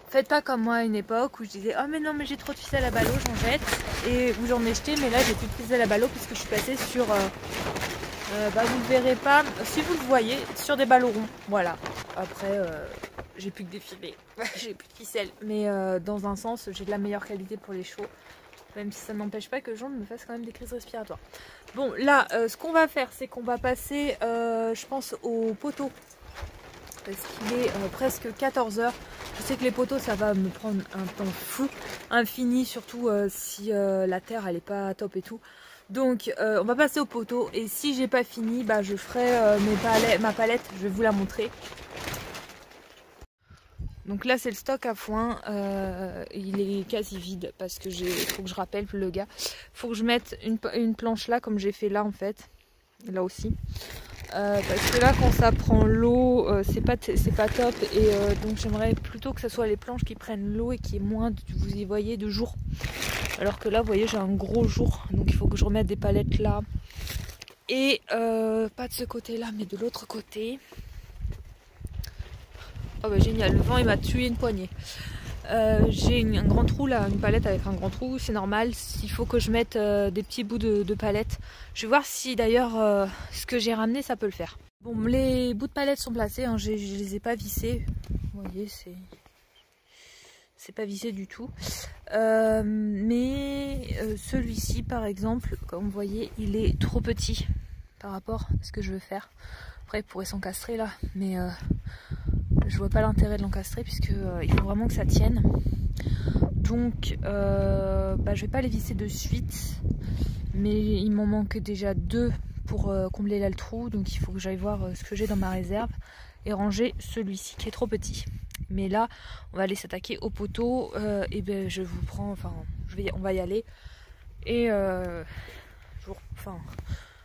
S1: Faites pas comme moi à une époque où je disais oh mais non mais j'ai trop de ficelle à ballot, j'en jette, et où j'en ai jeté, mais là j'ai plus de ficelle à ballot puisque je suis passée sur, bah vous le verrez pas, si vous le voyez, sur des ballots ronds, voilà. Après j'ai plus que des filets, j'ai plus de ficelle, mais dans un sens j'ai de la meilleure qualité pour les chevaux, même si ça n'empêche pas que Jean me fasse quand même des crises respiratoires. Bon là ce qu'on va faire c'est qu'on va passer je pense au poteau. Parce qu'il est presque 14 h. Je sais que les poteaux ça va me prendre un temps fou, infini, surtout si la terre elle est pas top et tout. Donc on va passer au poteau, et si j'ai pas fini, bah, je ferai ma palette, je vais vous la montrer. Donc là c'est le stock à foin, il est quasi vide parce que faut que je rappelle le gars. Faut que je mette une planche là comme j'ai fait là en fait, là aussi. Parce que là quand ça prend l'eau c'est pas top, et donc j'aimerais plutôt que ce soit les planches qui prennent l'eau et qu'il y ait moins, vous y voyez, de jour. Alors que là vous voyez j'ai un gros jour, donc il faut que je remette des palettes là, et pas de ce côté là mais de l'autre côté. Oh bah génial, le vent il m'a tué une poignée. J'ai un grand trou là, une palette avec un grand trou, c'est normal. S'il faut que je mette des petits bouts de palette, je vais voir si d'ailleurs ce que j'ai ramené ça peut le faire. Bon, les bouts de palette sont placés, hein, je les ai pas vissés. Vous voyez, c'est pas vissé du tout. Mais celui-ci par exemple, comme vous voyez, il est trop petit par rapport à ce que je veux faire. Après il pourrait s'encastrer là, mais je vois pas l'intérêt de l'encastrer puisque il faut vraiment que ça tienne. Donc bah, je vais pas les visser de suite, mais il m'en manque déjà 2 pour combler là le trou, donc il faut que j'aille voir ce que j'ai dans ma réserve et ranger celui-ci qui est trop petit. Mais là on va aller s'attaquer au poteau, et ben je vous prends, enfin on va y aller, et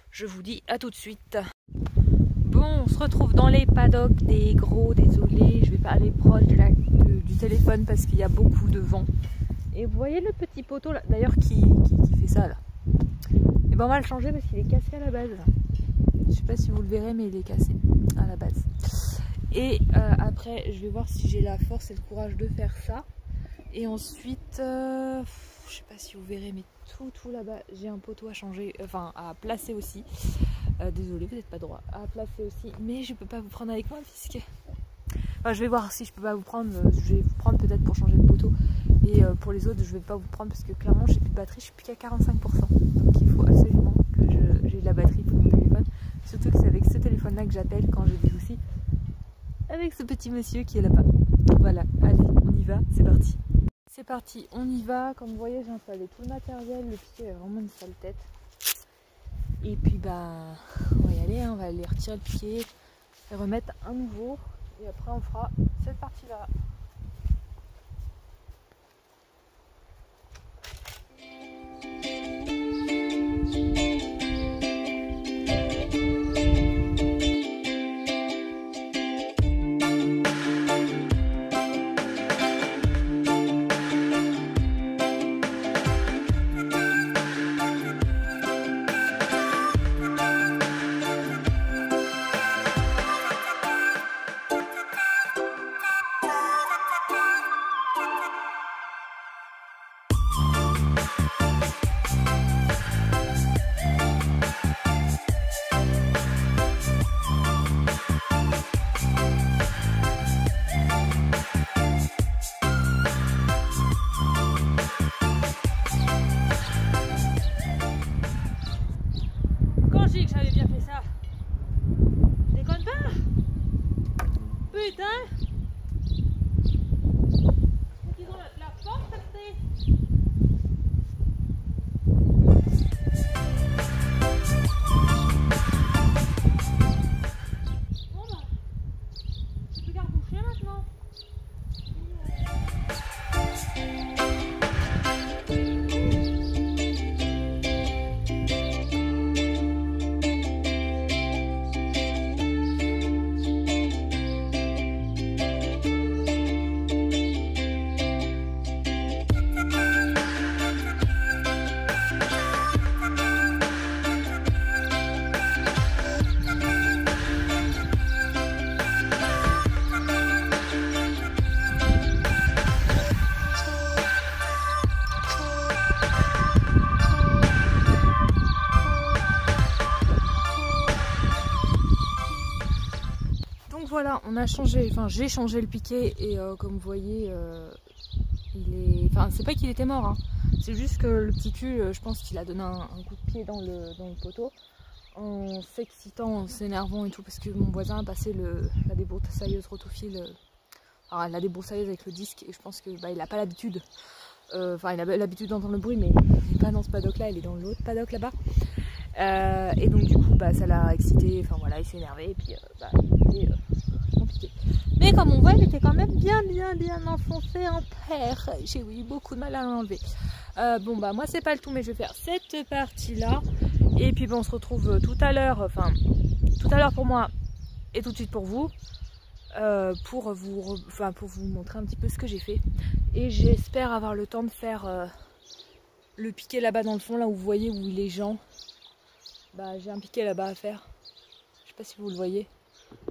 S1: je vous dis à tout de suite. Bon, on se retrouve dans les paddocks des gros, désolé, je vais pas aller proche du téléphone parce qu'il y a beaucoup de vent. Et vous voyez le petit poteau là, d'ailleurs qui fait ça là. Et ben on va le changer parce qu'il est cassé à la base. Je sais pas si vous le verrez mais il est cassé à la base. Et après je vais voir si j'ai la force et le courage de faire ça. Et ensuite, je sais pas si vous verrez mais tout là-bas, j'ai un poteau à changer, enfin à placer aussi. Désolée, vous n'êtes pas droit à placer aussi, mais je peux pas vous prendre avec moi puisque... Enfin, je vais voir si je peux pas vous prendre, je vais vous prendre peut-être pour changer de poteau, et pour les autres je vais pas vous prendre parce que clairement j'ai plus de batterie, je suis plus qu'à 45%, donc il faut absolument que j'ai de la batterie pour mon téléphone, surtout que c'est avec ce téléphone là que j'appelle quand j'ai des soucis, avec ce petit monsieur qui est là-bas. Voilà, allez, on y va, c'est parti. C'est parti, on y va. Comme vous voyez j'ai installé tout le matériel, le pied est vraiment une sale tête. Et puis bah on va y aller, hein, on va aller retirer le pied et remettre un nouveau, et après on fera cette partie là. voilà, on a changé, enfin j'ai changé le piquet et comme vous voyez, il est, enfin c'est pas qu'il était mort, hein. C'est juste que le petit cul, je pense qu'il a donné un coup de pied dans le poteau en s'excitant, en s'énervant et tout, parce que mon voisin a passé la débroussailleuse rotophile, alors la débroussailleuse avec le disque, et je pense que il a pas l'habitude, enfin il a l'habitude d'entendre le bruit, mais il n'est pas dans ce paddock là, il est dans l'autre paddock là-bas. Et donc du coup ça l'a excité, enfin voilà, il s'est énervé et puis c'était compliqué. Mais comme on voit, il était quand même bien enfoncé en terre. J'ai eu beaucoup de mal à l'enlever. Bon moi c'est pas le tout, mais je vais faire cette partie là et puis on se retrouve tout à l'heure, enfin tout à l'heure pour moi et tout de suite pour vous, pour vous montrer un petit peu ce que j'ai fait, et j'espère avoir le temps de faire le piquet là-bas dans le fond, là où vous voyez où les gens. J'ai un piquet là-bas à faire, je sais pas si vous le voyez,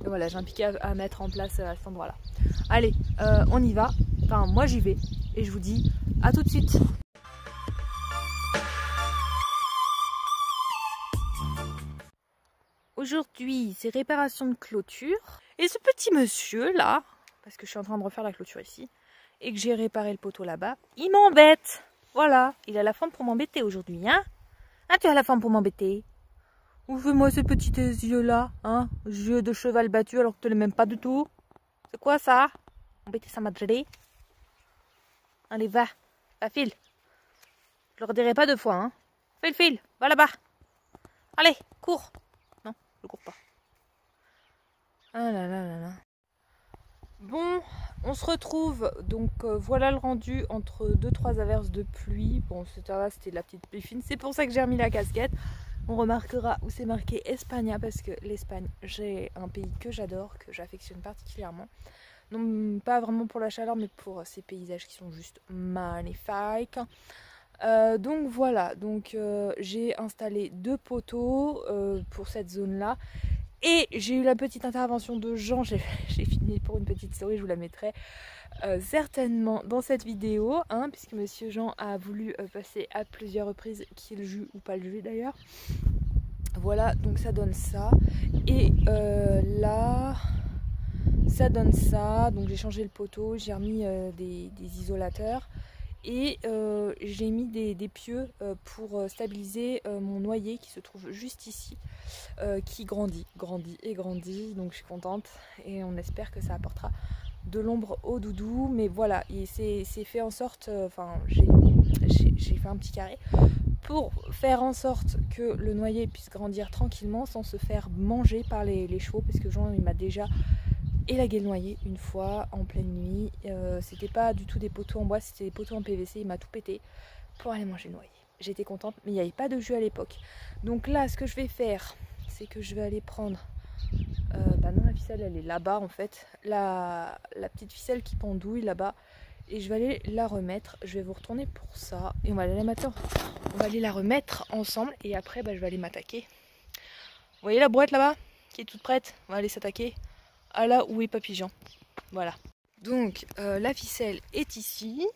S1: et voilà, j'ai un piquet à mettre en place à cet endroit là. Allez, on y va, enfin moi j'y vais et je vous dis à tout de suite. Aujourd'hui c'est réparation de clôture, et ce petit monsieur là, parce que je suis en train de refaire la clôture ici et que j'ai réparé le poteau là-bas, il m'embête. Voilà, il a la forme pour m'embêter aujourd'hui, hein. Ah, tu as la forme pour m'embêter. Ouvre-moi ces petits yeux là, hein, yeux de cheval battu alors que tu ne l'aimes même pas du tout. C'est quoi ça? Embêter sa madre. Allez, va, file. Je le redirai pas deux fois, hein. File, va là-bas. Allez, cours. Non, je cours pas. Ah là là là là. Bon, on se retrouve, donc voilà le rendu entre 2-3 averses de pluie. Bon, c'était de la petite pluie fine, c'est pour ça que j'ai remis la casquette. On remarquera où c'est marqué España, parce que l'Espagne, j'ai un pays que j'adore, que j'affectionne particulièrement. Non, pas vraiment pour la chaleur, mais pour ces paysages qui sont juste magnifiques. Donc voilà, donc j'ai installé 2 poteaux pour cette zone-là. Et j'ai eu la petite intervention de Jean, j'ai filmé pour une petite story, je vous la mettrai certainement dans cette vidéo, hein, puisque monsieur Jean a voulu passer à plusieurs reprises, qu'il joue ou pas le jeu d'ailleurs. Voilà, donc ça donne ça. Et là, ça donne ça. Donc j'ai changé le poteau, j'ai remis des isolateurs. Et j'ai mis des pieux pour stabiliser mon noyer qui se trouve juste ici, qui grandit, donc je suis contente et on espère que ça apportera de l'ombre au doudou. Mais voilà, c'est fait en sorte, enfin j'ai fait un petit carré pour faire en sorte que le noyer puisse grandir tranquillement sans se faire manger par les chevaux, parce que Jean il m'a déjà élagué le noyer une fois en pleine nuit. C'était pas du tout des poteaux en bois, c'était des poteaux en PVC, il m'a tout pété pour aller manger le noyer. J'étais contente, mais il n'y avait pas de jus à l'époque. Donc là, ce que je vais faire, c'est que je vais aller prendre non, la ficelle elle est là-bas en fait, la petite ficelle qui pendouille là-bas, et je vais aller la remettre. Je vais vous retourner pour ça et on va aller la remettre ensemble, et après je vais aller m'attaquer. Vous voyez la brouette là-bas qui est toute prête? On va aller s'attaquer à là où est Papy Jean. Voilà. Donc la ficelle est ici.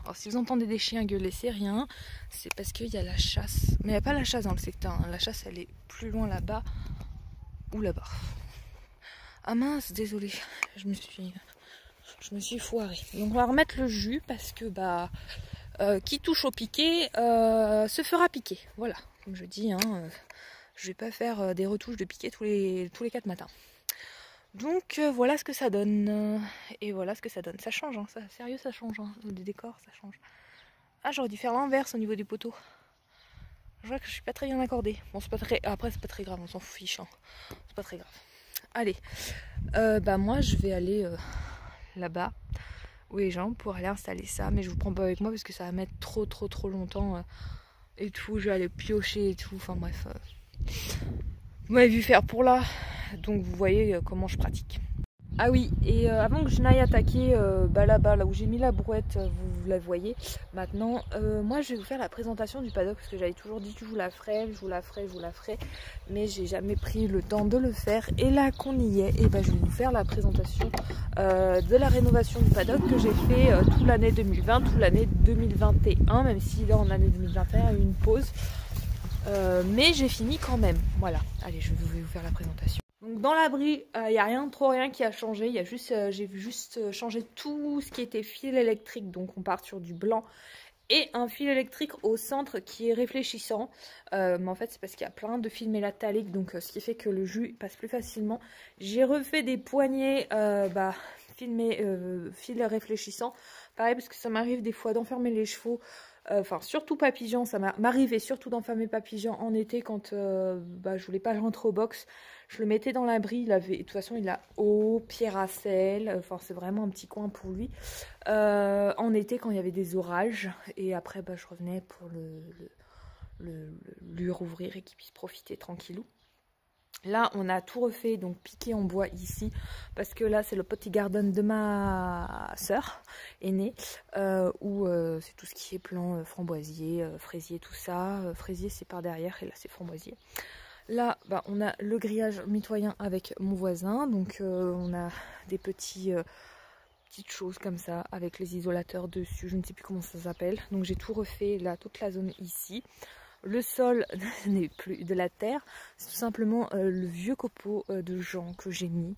S1: Alors si vous entendez des chiens gueuler, c'est rien. C'est parce qu'il y a la chasse. Mais il n'y a pas la chasse dans le secteur, hein. La chasse elle est plus loin là-bas ou là-bas. Ah mince, désolée. Je me suis foirée. Donc on va remettre le jus parce que qui touche au piquet se fera piquer. Voilà, comme je dis, hein, je vais pas faire des retouches de piquet tous les 4 matins. Donc voilà ce que ça donne. Et voilà ce que ça donne. Ça change, hein, ça, sérieux ça change. Hein. Des décors, ça change. Ah, j'aurais dû faire l'inverse au niveau du poteau. Je vois que je suis pas très bien accordée. Bon, c'est pas très. Après, c'est pas très grave, on s'en fiche. Hein. C'est pas très grave. Allez. Moi je vais aller là-bas où les gens pour aller installer ça. Mais je vous prends pas avec moi parce que ça va mettre trop longtemps et tout. Je vais aller piocher et tout. Enfin bref. Vous m'avez vu faire pour là. Donc vous voyez comment je pratique. Ah oui, et avant que je n'aille attaquer là-bas, là où j'ai mis la brouette, vous la voyez. Maintenant, moi je vais vous faire la présentation du paddock, parce que j'avais toujours dit que je vous la ferai, mais j'ai jamais pris le temps de le faire. Et là qu'on y est, et je vais vous faire la présentation de la rénovation du paddock que j'ai fait toute l'année 2020, toute l'année 2021, même si là en année 2021 il y a eu une pause. Mais j'ai fini quand même. Voilà, allez, je vais vous faire la présentation. Donc dans l'abri, il n'y a rien qui a changé. Il y a juste, j'ai juste changé tout ce qui était fil électrique. Donc on part sur du blanc et un fil électrique au centre qui est réfléchissant. Mais en fait c'est parce qu'il y a plein de fils métalliques, donc ce qui fait que le jus passe plus facilement. J'ai refait des poignées fil réfléchissant. Pareil parce que ça m'arrive des fois d'enfermer les chevaux. Enfin surtout Papillon, ça m'arrivait surtout d'enfermer Papillon en été quand je voulais pas le rentrer au box. Je le mettais dans l'abri, de toute façon il a eau, pierre à sel, enfin c'est vraiment un petit coin pour lui. En été quand il y avait des orages, et après je revenais pour lui rouvrir et qu'il puisse profiter tranquillou. Là on a tout refait, donc piqué en bois ici, parce que là c'est le petit garden de ma soeur aînée, où c'est tout ce qui est plan framboisier, fraisier, tout ça. Fraisier c'est par derrière et là c'est framboisier. Là on a le grillage mitoyen avec mon voisin, donc on a des petites choses comme ça avec les isolateurs dessus, je ne sais plus comment ça s'appelle. Donc j'ai tout refait là, toute la zone ici. Le sol n'est plus de la terre, c'est tout simplement le vieux copeau de Jean que j'ai mis.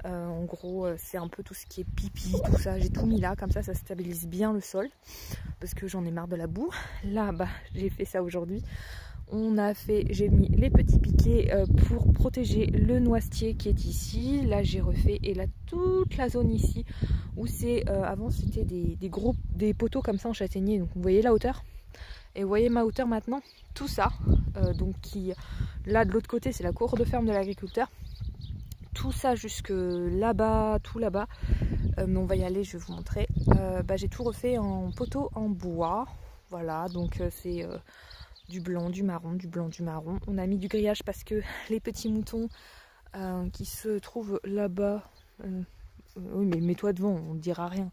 S1: En gros, c'est un peu tout ce qui est pipi, tout ça. J'ai tout mis là, comme ça stabilise bien le sol. Parce que j'en ai marre de la boue. Là, j'ai fait ça aujourd'hui. J'ai mis les petits piquets pour protéger le noisetier qui est ici. Là, j'ai refait. Et là, toute la zone ici, où c'est... avant, c'était des poteaux comme ça en châtaignier. Donc, vous voyez la hauteur ? Et vous voyez ma hauteur maintenant, tout ça, là de l'autre côté c'est la cour de ferme de l'agriculteur, tout ça jusque là-bas, tout là-bas, mais on va y aller, je vais vous montrer. J'ai tout refait en poteau en bois, voilà, donc c'est du blanc, du marron, du blanc, du marron. On a mis du grillage parce que les petits moutons qui se trouvent là-bas, oui mais mets-toi devant, on ne dira rien.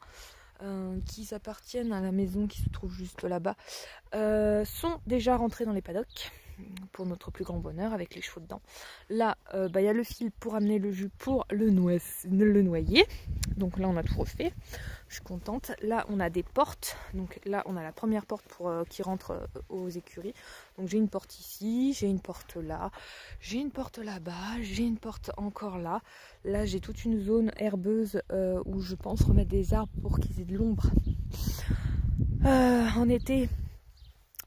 S1: Qui appartiennent à la maison qui se trouve juste là-bas, sont déjà rentrés dans les paddocks pour notre plus grand bonheur avec les chevaux dedans. Là, y a le fil pour amener le jus pour le noyer. Donc là, on a tout refait. Je suis contente. Là, on a des portes. Donc là, on a la première porte qui rentre aux écuries. Donc j'ai une porte ici, j'ai une porte là, j'ai une porte là-bas, j'ai une porte encore là. Là, j'ai toute une zone herbeuse où je pense remettre des arbres pour qu'ils aient de l'ombre. En été,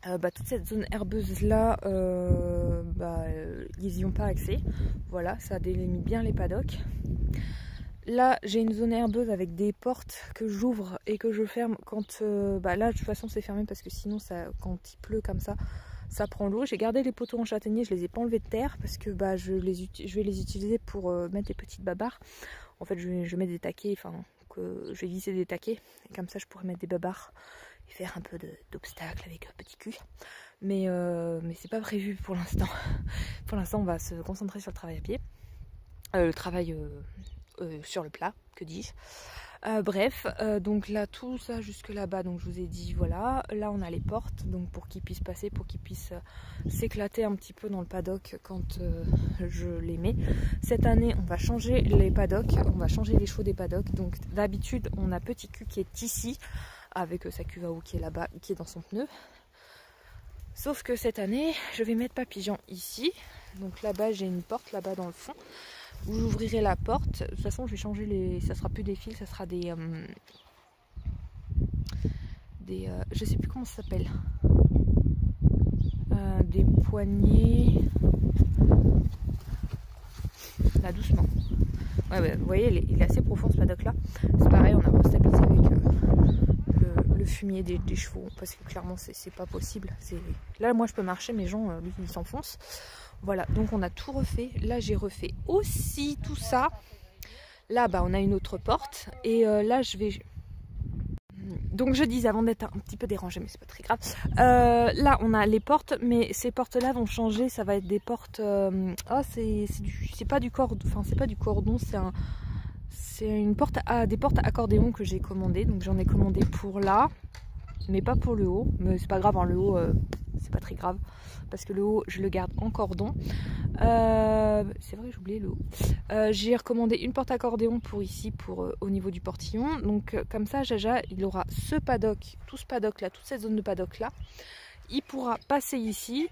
S1: toute cette zone herbeuse là, ils n'y ont pas accès. Voilà, ça délimite bien les paddocks. Là, j'ai une zone herbeuse avec des portes que j'ouvre et que je ferme quand... là, de toute façon, c'est fermé parce que sinon, quand il pleut comme ça, ça prend l'eau. J'ai gardé les poteaux en châtaignier, je les ai pas enlevés de terre parce que je vais les utiliser pour mettre des petites babarres. En fait, je vais mettre des taquets, je vais visser des taquets. Et comme ça, je pourrais mettre des babarres et faire un peu d'obstacles avec un petit cul. Mais c'est pas prévu pour l'instant. Pour l'instant, on va se concentrer sur le travail à pied. Le travail... sur le plat, que dis-je. Donc là, tout ça jusque là-bas, donc je vous ai dit, voilà. Là, on a les portes, donc pour qu'ils puissent passer, pour qu'ils puissent s'éclater un petit peu dans le paddock quand je les mets. Cette année, on va changer les paddocks, on va changer les chevaux des paddocks. Donc d'habitude, on a Petit Cul qui est ici, avec sa cuve à eau qui est là-bas, qui est dans son pneu. Sauf que cette année, je vais mettre Papillon ici. Donc là-bas, j'ai une porte là-bas dans le fond, où j'ouvrirai la porte. De toute façon, je vais changer ça sera plus des fils, ça sera je sais plus comment ça s'appelle. Des poignées. Là, doucement. Ouais, vous voyez, il est assez profond ce paddock là. C'est pareil, on a restabilisé avec le fumier des chevaux, parce que clairement, c'est pas possible. Là, moi, je peux marcher, mes gens, lui, ils s'enfoncent. Voilà, donc on a tout refait. Là, j'ai refait aussi tout ça. Là, on a une autre porte. Et là, je vais... Donc, je disais, avant d'être un petit peu dérangée, mais c'est pas très grave. Là, on a les portes, mais ces portes-là vont changer. Ça va être des portes... c'est pas du cordon. Enfin, c'est pas du cordon, c'est une porte des portes accordéon que j'ai commandé. Donc, j'en ai commandé pour là, mais pas pour le haut. Mais c'est pas grave, le haut, c'est pas très grave. Parce que le haut, je le garde en cordon. C'est vrai, j'ai oublié le haut. J'ai recommandé une porte accordéon pour ici, au niveau du portillon. Donc comme ça, Jaja, il aura ce paddock, tout ce paddock là, toute cette zone de paddock là. Il pourra passer ici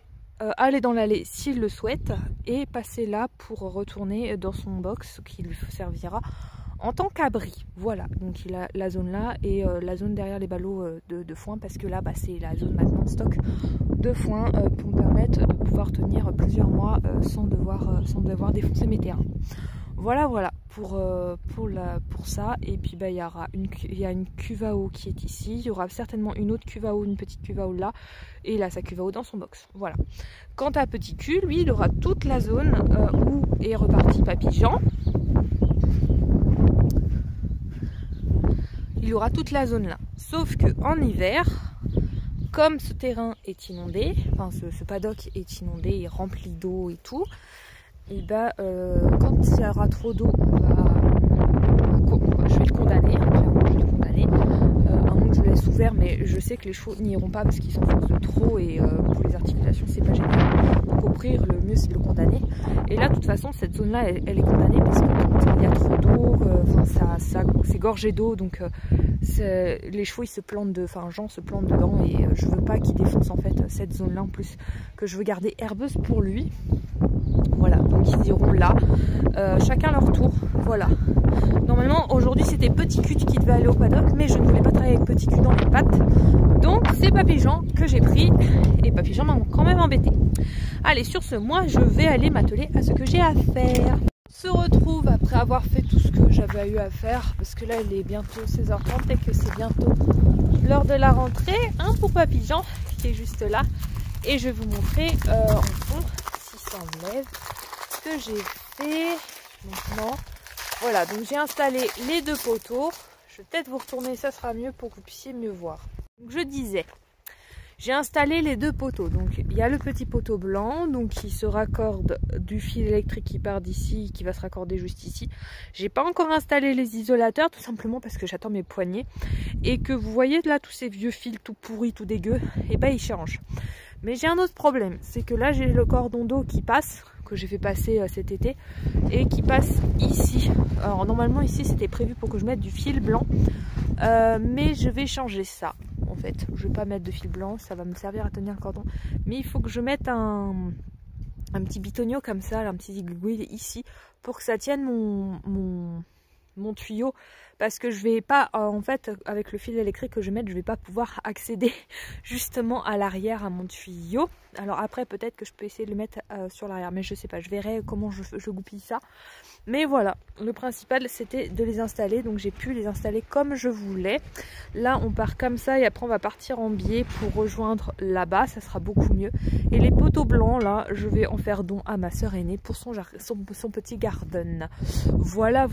S1: aller dans l'allée s'il le souhaite et passer là pour retourner dans son box qui lui servira en tant qu'abri. Voilà, donc il a la zone là et la zone derrière les ballots de foin, parce que là c'est la zone maintenant stock de foin pour me permettre de pouvoir tenir plusieurs mois sans devoir défoncer mes terrains. Voilà pour ça. Et puis il y a une cuve à eau qui est ici, il y aura certainement une autre cuve à eau, une petite cuve à eau là, et là sa cuve à eau dans son box. Voilà. Quant à Petit Cul, lui il aura toute la zone où est reparti Papy Jean. Il aura toute la zone là, sauf que en hiver, comme ce terrain est inondé, enfin ce paddock est inondé, il est rempli d'eau et tout, et quand il y aura trop d'eau, je vais le condamner, hein, clairement je vais le condamner, à moins que je le laisse ouvert, mais je sais que les chevaux n'y iront pas parce qu'ils s'enfoncent de trop et pour les articulations c'est pas génial. Donc au pire, le mieux c'est de le condamner. Et là de toute façon cette zone là elle est condamnée parce que quand il y a trop d'eau, c'est gorgé d'eau, donc les chevaux ils se plantent Jean se plante dedans, et je veux pas qu'il défonce en fait cette zone là, en plus que je veux garder herbeuse pour lui. Voilà, donc ils iront là, chacun leur tour. Voilà. Normalement aujourd'hui c'était Petit Cul qui devait aller au paddock, mais je ne voulais pas travailler avec Petit Cul dans les pattes, donc c'est Papy Jean que j'ai pris, et Papy Jean m'a quand même embêté. Allez, sur ce, moi je vais aller m'atteler à ce que j'ai à faire. On se retrouve après avoir fait tout ce que j'avais eu à faire, parce que là il est bientôt 16h30 et que c'est bientôt l'heure de la rentrée, hein, pour Papy Jean qui est juste là, et je vais vous montrer en fond, si ça enlève, ce que j'ai fait maintenant. Voilà, donc j'ai installé les deux poteaux. Je vais peut-être vous retourner, ça sera mieux pour que vous puissiez mieux voir. Donc je disais, j'ai installé les deux poteaux. Donc il y a le petit poteau blanc, donc qui se raccorde du fil électrique qui part d'ici, qui va se raccorder juste ici. J'ai pas encore installé les isolateurs, tout simplement parce que j'attends mes poignées. Et que vous voyez là tous ces vieux fils tout pourris, tout dégueux, et ils changent. Mais j'ai un autre problème, c'est que là j'ai le cordon d'eau qui passe, que j'ai fait passer cet été, et qui passe ici. Alors normalement ici c'était prévu pour que je mette du fil blanc, mais je vais changer ça en fait. Je vais pas mettre de fil blanc, ça va me servir à tenir le cordon, mais il faut que je mette un petit bitonio comme ça, un petit aiguille ici, pour que ça tienne mon tuyau, parce que je vais pas, en fait avec le fil électrique que je vais mettre, je vais pas pouvoir accéder justement à l'arrière à mon tuyau. Alors après peut-être que je peux essayer de le mettre sur l'arrière, mais je sais pas, je verrai comment je goupille ça. Mais voilà, le principal c'était de les installer, donc j'ai pu les installer comme je voulais. Là on part comme ça et après on va partir en biais pour rejoindre là-bas, ça sera beaucoup mieux. Et les poteaux blancs là, je vais en faire don à ma soeur aînée pour son petit garden. Voilà.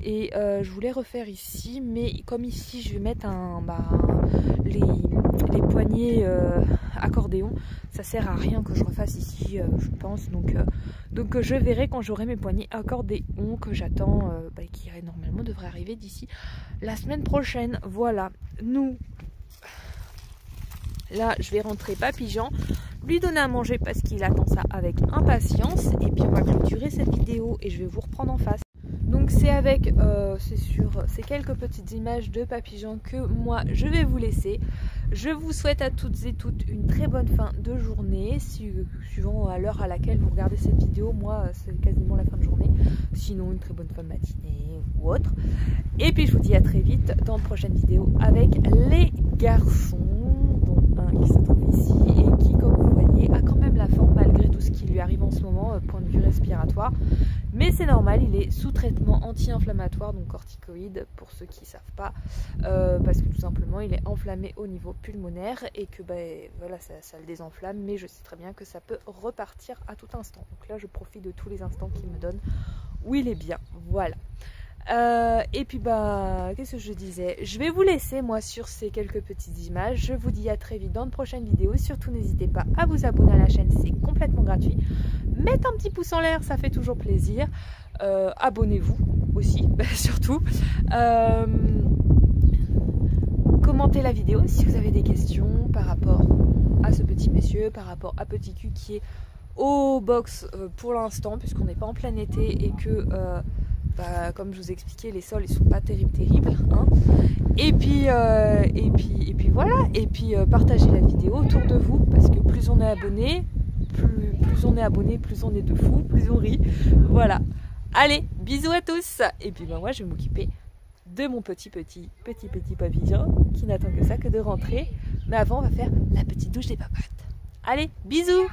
S1: Et je voulais refaire ici, mais comme ici je vais mettre les poignées accordéon, ça sert à rien que je refasse ici, je pense, donc je verrai quand j'aurai mes poignées accordéon que j'attends, qui normalement devrait arriver d'ici la semaine prochaine. Voilà, là je vais rentrer Papy Jean, lui donner à manger parce qu'il attend ça avec impatience, et puis on va clôturer cette vidéo et je vais vous reprendre en face. Donc c'est avec ces quelques petites images de Papy Jean que moi je vais vous laisser. Je vous souhaite à toutes et toutes une très bonne fin de journée, suivant à l'heure à laquelle vous regardez cette vidéo. Moi c'est quasiment la fin de journée, sinon une très bonne fin de matinée ou autre. Et puis je vous dis à très vite dans de prochaines vidéos avec les garçons, dont un qui se trouve ici et qui, comme vous voyez, a quand même la forme malgré tout ce qui lui arrive en ce moment, point de vue respiratoire. Mais c'est normal, il est sous traitement anti-inflammatoire, donc corticoïde pour ceux qui ne savent pas, parce que tout simplement il est enflammé au niveau pulmonaire et que voilà, ça le désenflamme, mais je sais très bien que ça peut repartir à tout instant. Donc là je profite de tous les instants qu'il me donne où il est bien, voilà. Et puis qu'est-ce que je disais, je vais vous laisser moi sur ces quelques petites images. Je vous dis à très vite dans de prochaines vidéos. Surtout n'hésitez pas à vous abonner à la chaîne, c'est complètement gratuit. Mettez un petit pouce en l'air, ça fait toujours plaisir. Abonnez-vous aussi, surtout. Commentez la vidéo si vous avez des questions par rapport à ce petit monsieur, par rapport à Petit Cul qui est au box pour l'instant, puisqu'on n'est pas en plein été et que comme je vous ai expliqué, les sols ils sont pas terribles, hein. Et puis voilà, et puis partagez la vidéo autour de vous, parce que plus on est abonné, plus on est abonné, plus on est de fous, plus on rit. Voilà. Allez, bisous à tous. Et puis moi je vais m'occuper de mon petit papillon qui n'attend que ça, que de rentrer. Mais avant on va faire la petite douche des papates. Allez, bisous.